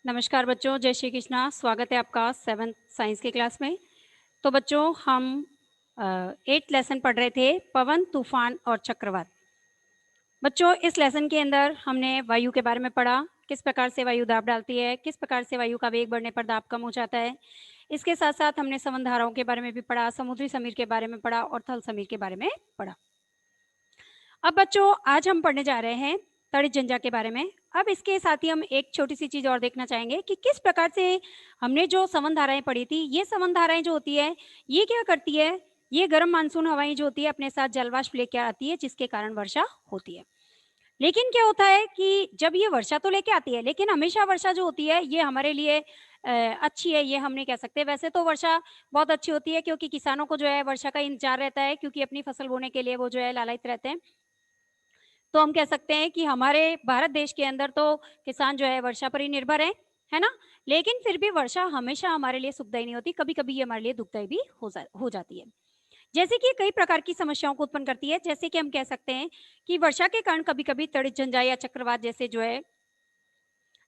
नमस्कार बच्चों, जय श्री कृष्णा। स्वागत है आपका 7th साइंस की क्लास में। तो बच्चों हम 8th लेसन पढ़ रहे थे, पवन, तूफान और चक्रवात। बच्चों इस लेसन के अंदर हमने वायु के बारे में पढ़ा, किस प्रकार से वायु दाब डालती है, किस प्रकार से वायु का वेग बढ़ने पर दाब कम हो जाता है। इसके साथ साथ हमने समन धाराओं के बारे में भी पढ़ा, समुद्री समीर के बारे में पढ़ा और थल समीर के बारे में पढ़ा। अब बच्चों आज हम पढ़ने जा रहे हैं तड़ित जंजा के बारे में। अब इसके साथ ही हम एक छोटी सी चीज और देखना चाहेंगे कि किस प्रकार से हमने जो समन धाराएं पढ़ी थी, ये समन धाराएं जो होती है ये क्या करती है, ये गर्म मानसून हवाएं जो होती है अपने साथ जलवाष्प लेके आती है, जिसके कारण वर्षा होती है। लेकिन क्या होता है कि जब ये वर्षा तो लेके आती है, लेकिन हमेशा वर्षा जो होती है ये हमारे लिए अच्छी है, ये हम नहीं कह सकते। वैसे तो वर्षा बहुत अच्छी होती है क्योंकि किसानों को जो है वर्षा का इंतजार रहता है, क्योंकि अपनी फसल बोने के लिए वो जो है लालायित रहते हैं। तो हम कह सकते हैं कि हमारे भारत देश के अंदर तो किसान जो है वर्षा पर ही निर्भर है ना? लेकिन फिर भी वर्षा हमेशा हमारे लिए सुखदायी नहीं होती, कभी-कभी ये हमारे लिए दुखदायी भी हो जाती है। जैसे कि कई प्रकार की समस्याओं को उत्पन्न करती है, जैसे कि हम कह सकते हैं कि वर्षा के कारण कभी-कभी तड़ित झंझा या चक्रवात जैसे जो है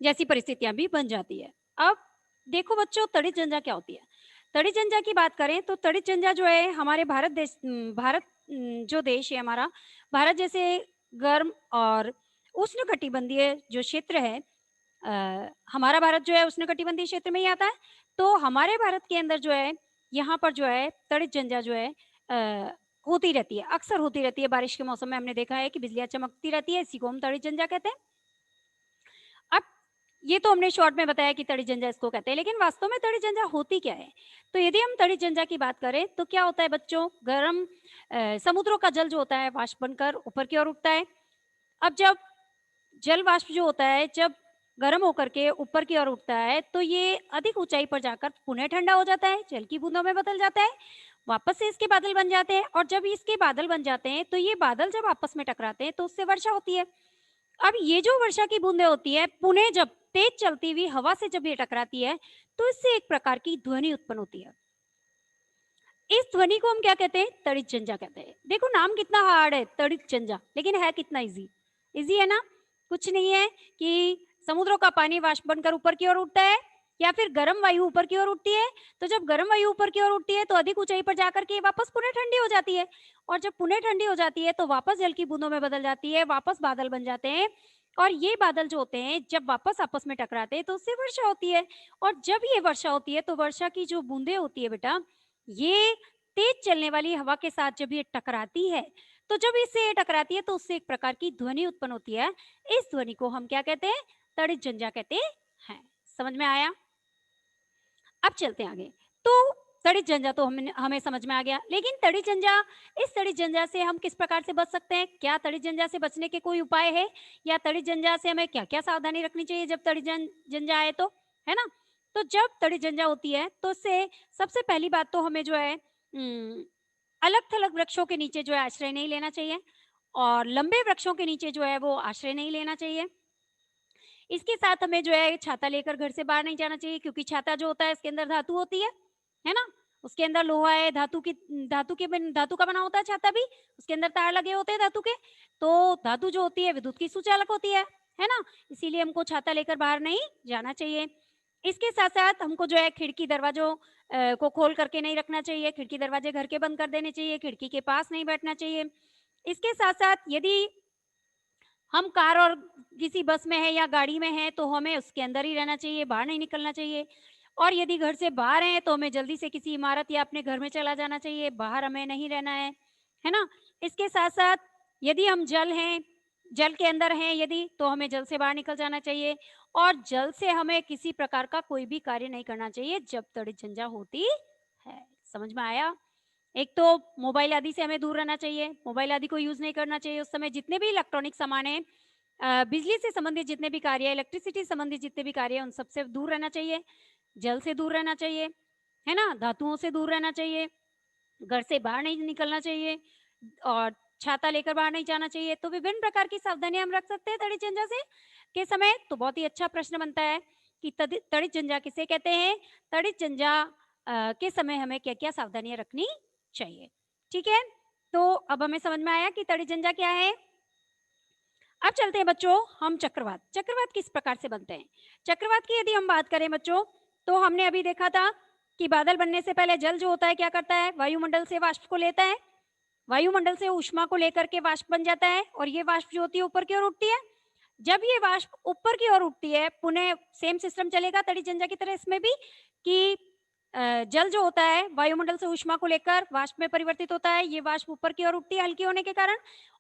जैसी परिस्थितियां भी बन जाती है। अब देखो बच्चों, तड़ित झंझा क्या होती है? तड़ित झंझा की बात करें तो तड़ित झंझा जो है हमारे भारत जो देश है हमारा, भारत जैसे गर्म और उष्णकटिबंधीय जो क्षेत्र है, हमारा भारत जो है उष्णकटिबंधीय क्षेत्र में ही आता है। तो हमारे भारत के अंदर जो है यहाँ पर जो है तड़ित झंझा जो है होती रहती है, अक्सर होती रहती है। बारिश के मौसम में हमने देखा है कि बिजलियां चमकती रहती है, इसी को हम तड़ित झंझा कहते हैं। अब ये तो हमने शॉर्ट में बताया कि तड़ी झंझा इसको कहते हैं, लेकिन वास्तव में तड़ी झंझा होती क्या है? तो यदि हम तड़ी झंझा की बात करें तो क्या होता है बच्चों, गर्म समुद्रों का जल जो होता है वाष्प बनकर ऊपर की ओर उठता है। अब जब जल वाष्प जो होता है जब गर्म होकर के ऊपर की ओर उठता है तो ये अधिक ऊंचाई पर जाकर पुनः ठंडा हो जाता है, जल की बूंदों में बदल जाता है, वापस से इसके बादल बन जाते हैं। और जब इसके बादल बन जाते हैं तो ये बादल जब आपस में टकराते हैं तो उससे वर्षा होती है। अब ये जो वर्षा की बूंदें होती है, पुनः जब तेज चलती हुई हवा से जब ये टकराती है तो इससे एक प्रकार की ध्वनि उत्पन्न होती है। इस ध्वनि को हम क्या कहते हैं? तड़ित झंझा कहते हैं। देखो नाम कितना हार्ड है, तड़ित झंझा, लेकिन है कितना इजी। इजी है ना? कुछ नहीं है कि समुद्रों का पानी वाष्प बनकर ऊपर की ओर उठता है या फिर गर्म वायु ऊपर की ओर उठती है। तो जब गर्म वायु ऊपर की ओर उठती है तो अधिक ऊंचाई पर जाकर के वापस पुनः ठंडी हो जाती है, और जब पुनः ठंडी हो जाती है तो वापस जल की बूंदों में बदल जाती है, वापस बादल बन जाते हैं। और ये बादल जो होते हैं जब वापस आपस में टकराते हैं तो उससे वर्षा होती है। और जब ये वर्षा होती है तो वर्षा की जो बूंदें होती है बेटा, ये तेज चलने वाली हवा के साथ जब ये टकराती है, तो जब इससे ये टकराती है तो उससे एक प्रकार की ध्वनि उत्पन्न होती है। इस ध्वनि को हम क्या कहते हैं? तड़ित झंझा कहते हैं। समझ में आया? अब चलते हैं आगे। तो तड़ित झंझा तो हमें समझ में आ गया, लेकिन तड़ित झंझा, इस तड़ित झंझा से हम किस प्रकार से बच सकते हैं? क्या तड़ित झंझा से बचने के कोई उपाय है, या तड़ित झंझा से हमें क्या क्या सावधानी रखनी चाहिए जब तड़ित झंझा आए तो, है ना? तो जब तड़ित झंझा होती है तो उससे सबसे पहली बात तो हमें जो है अलग थलग वृक्षों के नीचे जो है आश्रय नहीं लेना चाहिए, और लंबे वृक्षों के नीचे जो है वो आश्रय नहीं लेना चाहिए। इसके साथ हमें जो है छाता लेकर घर से बाहर नहीं जाना चाहिए, क्योंकि छाता जो होता है इसके अंदर धातु होती है ना? उसके अंदर लोहा है, धातु का बना होता है छाता भी, उसके अंदर तार लगे होते हैं धातु के। तो धातु जो होती है विद्युत की सुचालक होती है ना? इसीलिए हमको छाता लेकर बाहर नहीं जाना चाहिए। इसके साथ-साथ हमको जो है खिड़की दरवाज़ों को खोल करके नहीं रखना चाहिए, खिड़की दरवाजे घर के बंद कर देने चाहिए, खिड़की के पास नहीं बैठना चाहिए। इसके साथ-साथ यदि हम कार और किसी बस में है या गाड़ी में है तो हमें उसके अंदर ही रहना चाहिए, बाहर नहीं निकलना चाहिए। और यदि घर से बाहर हैं तो हमें जल्दी से किसी इमारत या अपने घर में चला जाना चाहिए, बाहर हमें नहीं रहना है ना? इसके साथ-साथ यदि हम जल के अंदर हैं यदि, तो हमें जल से बाहर निकल जाना चाहिए, और जल से हमें किसी प्रकार का कोई भी कार्य नहीं करना चाहिए जब तड़ित झंझा होती है। समझ में आया? एक तो मोबाइल आदि से हमें दूर रहना चाहिए, मोबाइल आदि को यूज़ नहीं करना चाहिए उस समय। जितने भी इलेक्ट्रॉनिक सामान हैं, बिजली से संबंधित जितने भी कार्य हैं, इलेक्ट्रिसिटी से संबंधित जितने भी कार्य हैं, उन सबसे दूर रहना चाहिए। जल से दूर रहना चाहिए, है ना? धातुओं से दूर रहना चाहिए, घर से बाहर नहीं निकलना चाहिए, और छाता लेकर बाहर नहीं जाना चाहिए। तो विभिन्न प्रकार की सावधानियाँ हम रख सकते हैं तड़ित झंझा से के समय। तो बहुत ही अच्छा प्रश्न बनता है कि तड़ित झंझा किसे कहते हैं? तड़ित झंझा के समय हमें क्या-क्या सावधानियाँ रखनी चाहिए। ठीक है? तो अब हमें समझ में आया कि तड़ित झंझा क्या है? अब चलते हैं बच्चों हम चक्रवात। चक्रवात किस प्रकार से बनते हैं? चक्रवात की यदि हम बात करें बच्चों, तो हमने अभी देखा था कि बादल बनने से पहले जल जो होता है क्या करता है, वायुमंडल से वाष्प को लेता है, वायुमंडल से ऊष्मा को लेकर के वाष्प बन जाता है, और ये वाष्प जो होती है ऊपर की ओर उठती है। जब ये वाष्प ऊपर की ओर उठती है, पुनः सेम सिस्टम चलेगा तड़ी जंजा की तरह इसमें भी, कि जल जो होता है वायुमंडल से ऊष्मा को लेकर वाष्प में परिवर्तित होता है। ये वाष्प ऊपर की ओर उठती है हल्की होने के कारण,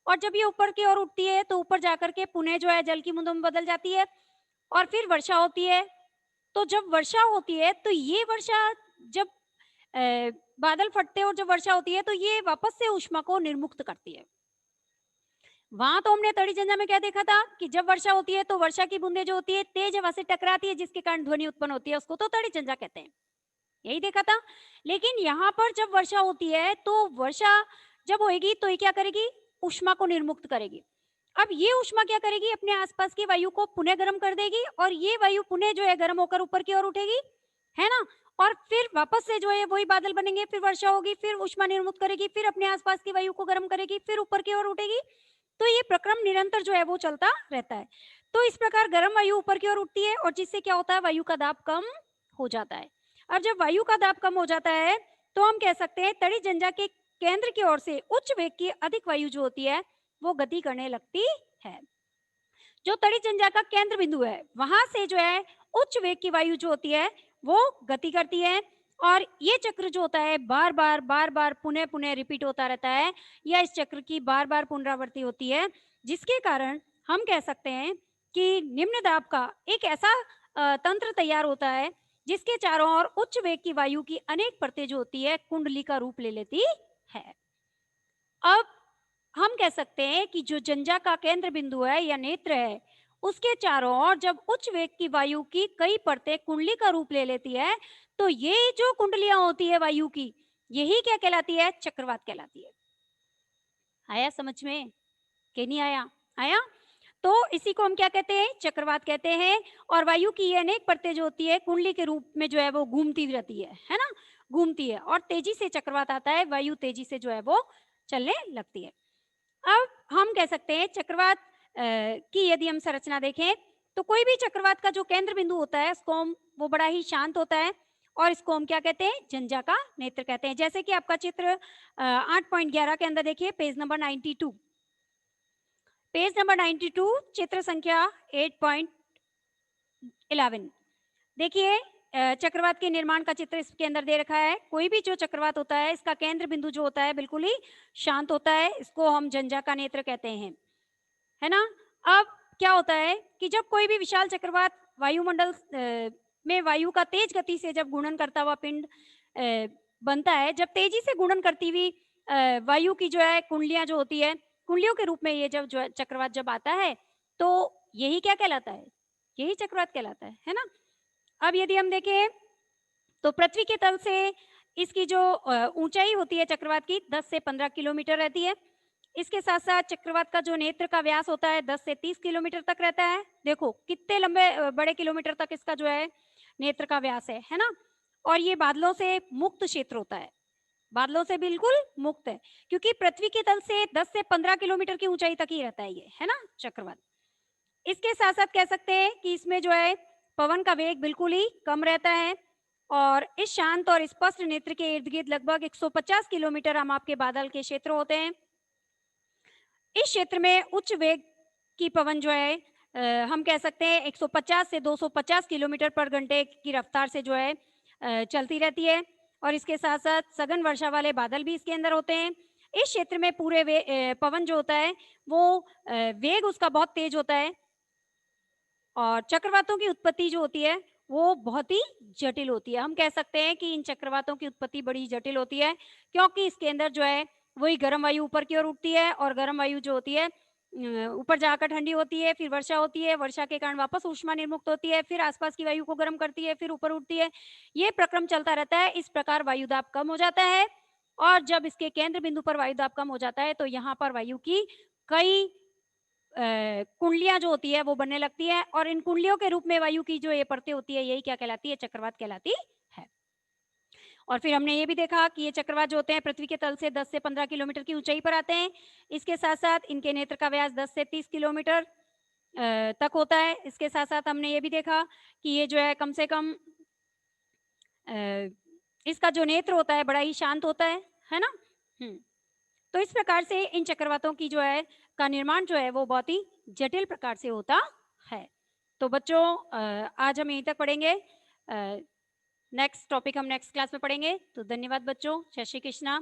और जब ये ऊपर की ओर उठती है तो ऊपर जाकर के पुनः जो है जल की बूंदों में बदल जाती है, और फिर वर्षा होती है। तो जब वर्षा होती है तो ये वर्षा, जब बादल फटते हैं और जब वर्षा होती है तो ये वापस से ऊष्मा को निर्मुक्त करती है। वहां तो हमने तड़ी जंजा में क्या देखा था कि जब वर्षा होती है तो वर्षा की बूंदें जो होती है तेज हवा से टकराती है, जिसके कारण ध्वनि उत्पन्न होती है, उसको तो तड़ी जंजा कहते हैं। यही देखा था। लेकिन यहाँ पर जब वर्षा होती है तो वर्षा जब होएगी तो ये क्या करेगी, ऊष्मा को निर्मुक्त करेगी। अब ये ऊष्मा क्या करेगी, अपने आसपास की वायु को पुनः गर्म कर देगी, और ये वायु पुनः जो है गर्म होकर ऊपर की ओर उठेगी, है ना। और फिर वापस से जो है वही बादल बनेंगे, फिर वर्षा होगी, फिर ऊष्मा निर्मुक्त करेगी, फिर अपने आसपास की वायु को गर्म करेगी, फिर ऊपर की ओर उठेगी। तो ये प्रक्रम निरंतर जो है वो चलता रहता है। तो इस प्रकार गर्म वायु ऊपर की ओर उठती है, और जिससे क्या होता है, वायु का दाब कम हो जाता है। अब जब वायु का दाब कम हो जाता है तो हम कह सकते हैं तड़ी जंजा के केंद्र की ओर से उच्च वेग की अधिक वायु जो होती है वो गति करने लगती है। जो तड़ी जंजा का केंद्र बिंदु है वहां से जो है उच्च वेग की वायु जो होती है वो गति करती है, और ये चक्र जो होता है बार बार पुनः पुनः रिपीट होता रहता है, या इस चक्र की बार बार पुनरावृत्ति होती है, जिसके कारण हम कह सकते हैं कि निम्न दाब का एक ऐसा तंत्र तैयार होता है जिसके चारों ओर उच्च वेग की वायु की अनेक परतें जो होती है कुंडली का रूप ले लेती है। अब हम कह सकते हैं कि जो जंजा का केंद्र बिंदु है या नेत्र है, उसके चारों ओर जब उच्च वेग की वायु की कई परतें कुंडली का रूप ले लेती है, तो ये जो कुंडलियां होती है वायु की, यही क्या कहलाती है, चक्रवात कहलाती है। आया समझ में कि नहीं आया? आया। तो इसी को हम क्या कहते हैं, चक्रवात कहते हैं। और वायु की ये अनेक परतें जो होती है कुंडली के रूप में जो है वो घूमती रहती है ना, घूमती है, और तेजी से चक्रवात आता है, वायु तेजी से जो है वो चलने लगती है। अब हम कह सकते हैं चक्रवात की यदि हम संरचना देखें, तो कोई भी चक्रवात का जो केंद्र बिंदु होता है उसको हम, वो बड़ा ही शांत होता है, और इसको हम क्या कहते हैं, जंजा का नेत्र कहते हैं। जैसे कि आपका चित्र 8.11 के अंदर देखिए, पेज नंबर 92, पेज नंबर 92, चित्र संख्या 8.11। देखिए चक्रवात के निर्माण का चित्र इसके अंदर दे रखा है। कोई भी जो चक्रवात होता है इसका केंद्र बिंदु जो होता है बिल्कुल ही शांत होता है, इसको हम जंजा का नेत्र कहते हैं, है ना। अब क्या होता है कि जब कोई भी विशाल चक्रवात वायुमंडल में वायु का तेज गति से जब गुणन करता हुआ पिंड बनता है, जब तेजी से गुणन करती हुई वायु की जो है कुंडलियां जो होती है, कुंडलियों के रूप में ये जब जो है चक्रवात जब आता है, तो यही क्या कहलाता है, यही चक्रवात कहलाता है ना। अब यदि हम देखें तो पृथ्वी के तल से इसकी जो ऊंचाई होती है चक्रवात की 10 से 15 किलोमीटर रहती है। इसके साथ साथ चक्रवात का जो नेत्र का व्यास होता है 10 से 30 किलोमीटर तक रहता है। देखो कितने लंबे बड़े किलोमीटर तक इसका जो है नेत्र का व्यास है ना। और ये बादलों से मुक्त क्षेत्र होता है, बादलों से बिल्कुल मुक्त है, क्योंकि पृथ्वी के तल से 10 से 15 किलोमीटर की ऊंचाई तक ही रहता है ये, है ना, चक्रवात। इसके साथ साथ कह सकते हैं कि इसमें जो है पवन का वेग बिल्कुल ही कम रहता है, और इस शांत और स्पष्ट नेत्र के इर्द गिर्द लगभग 150 किलोमीटर हम आपके बादल के क्षेत्र होते हैं। इस क्षेत्र में उच्च वेग की पवन जो है हम कह सकते हैं 150 से 250 किलोमीटर पर घंटे की रफ्तार से जो है चलती रहती है, और इसके साथ साथ सघन वर्षा वाले बादल भी इसके अंदर होते हैं। इस क्षेत्र में पूरे पवन जो होता है वो वेग उसका बहुत तेज होता है, और चक्रवातों की उत्पत्ति जो होती है वो बहुत ही जटिल होती है। हम कह सकते हैं कि इन चक्रवातों की उत्पत्ति बड़ी जटिल होती है, क्योंकि इसके अंदर जो है वही गर्म वायु ऊपर की ओर उठती है, और गर्म वायु जो होती है ऊपर जाकर ठंडी होती है, फिर वर्षा होती है, वर्षा के कारण वापस ऊष्मा निर्मुक्त होती है, फिर आसपास की वायु को गर्म करती है, फिर ऊपर उठती है। ये प्रक्रम चलता रहता है। इस प्रकार वायुदाब कम हो जाता है, और जब इसके केंद्र बिंदु पर वायुदाब कम हो जाता है तो यहाँ पर वायु की कई कुंडलियां जो होती है वो बनने लगती है, और इन कुंडलियों के रूप में वायु की जो ये परतें होती है यही क्या कहलाती है, चक्रवात कहलाती है। और फिर हमने ये भी देखा कि ये चक्रवात जो होते हैं पृथ्वी के तल से 10 से 15 किलोमीटर की ऊंचाई पर आते हैं। इसके साथ साथ इनके नेत्र का व्यास 10 से 30 किलोमीटर तक होता है। इसके साथ साथ हमने ये भी देखा कि ये जो है कम से कम इसका जो नेत्र होता है बड़ा ही शांत होता है ना। तो इस प्रकार से इन चक्रवातों की जो है का निर्माण जो है वो बहुत ही जटिल प्रकार से होता है। तो बच्चों आज हम यहीं तक पढ़ेंगे। नेक्स्ट टॉपिक हम नेक्स्ट क्लास में पढ़ेंगे। तो धन्यवाद बच्चों, जय श्री कृष्णा।